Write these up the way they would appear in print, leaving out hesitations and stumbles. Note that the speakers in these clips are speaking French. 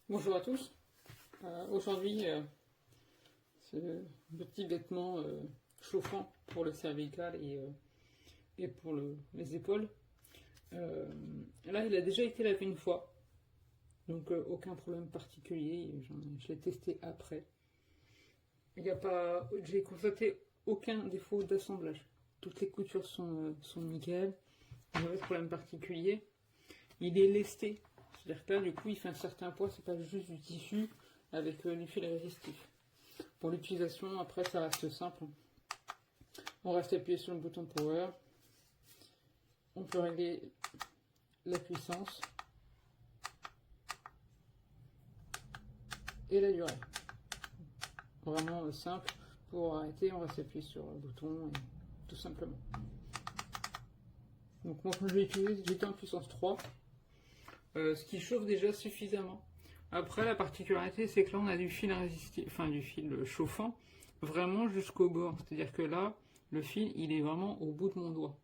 Bonjour à tous. Aujourd'hui, c'est le petit vêtement chauffant pour le cervical et pour les épaules. Là, il a déjà été lavé une fois, donc aucun problème particulier. Je l'ai testé après. J'ai constaté aucun défaut d'assemblage. Toutes les coutures sont nickel. Il n'y a pas de problème particulier. Il est lesté. C'est-à-dire que là, du coup, il fait un certain poids, c'est pas juste du tissu avec du fil résistif. Pour l'utilisation, après, ça reste simple. On reste appuyé sur le bouton Power. On peut régler la puissance et la durée. Vraiment simple. Pour arrêter, on va s'appuyer sur le bouton, et tout simplement. Donc moi, quand je l'ai utilisé, j'étais en puissance 3. Ce qui chauffe déjà suffisamment. Après, la particularité, c'est que là, on a du fil résistif, enfin du fil chauffant, vraiment jusqu'au bord. C'est-à-dire que là, le fil, il est vraiment au bout de mon doigt.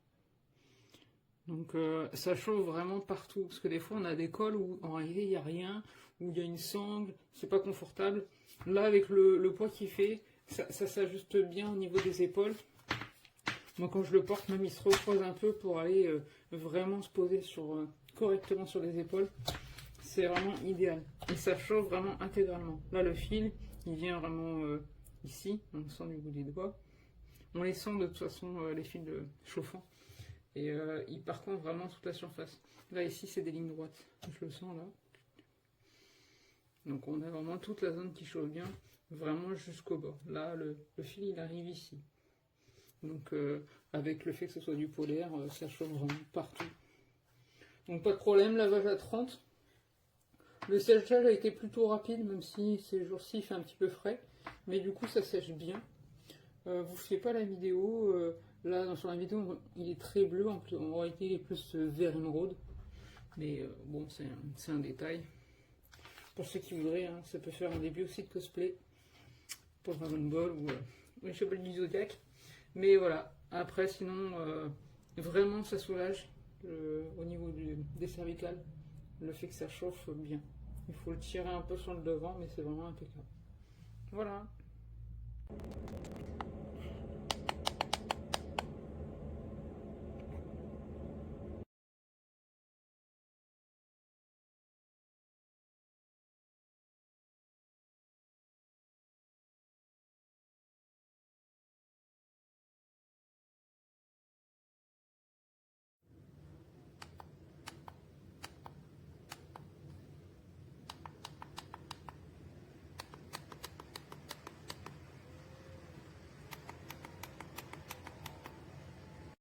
Donc, ça chauffe vraiment partout. Parce que des fois, on a des cols où, en réalité, il n'y a rien, où il y a une sangle, c'est pas confortable. Là, avec le poids qu'il fait, ça s'ajuste bien au niveau des épaules. Donc, quand je le porte, même, il se recroise un peu pour aller vraiment se poser correctement sur les épaules. C'est vraiment idéal. Et ça chauffe vraiment intégralement. Là, le fil, il vient vraiment ici. On le sent du bout des doigts. On les sent de toute façon, les fils chauffants. Et il parcourt vraiment toute la surface. Là, ici, c'est des lignes droites. Je le sens là. Donc, on a vraiment toute la zone qui chauffe bien, vraiment jusqu'au bord. Là, le fil, il arrive ici. Donc, avec le fait que ce soit du polaire, ça chauffe vraiment partout. Donc, pas de problème, lavage à 30. Le séchage a été plutôt rapide, même si ces jours-ci il fait un petit peu frais. Mais du coup, ça sèche bien. Vous ne faites pas la vidéo. Là, sur la vidéo, il est très bleu. En réalité, il est plus vert émeraude. Mais bon, c'est un détail. Pour ceux qui voudraient, hein, ça peut faire un début aussi de cosplay. Pour Dragon Ball ou les Chevaliers du Zodiac. Mais voilà. Après, sinon, vraiment, ça soulage au niveau des cervicales. Le fait que ça chauffe bien. Il faut le tirer un peu sur le devant, mais c'est vraiment impeccable. Voilà.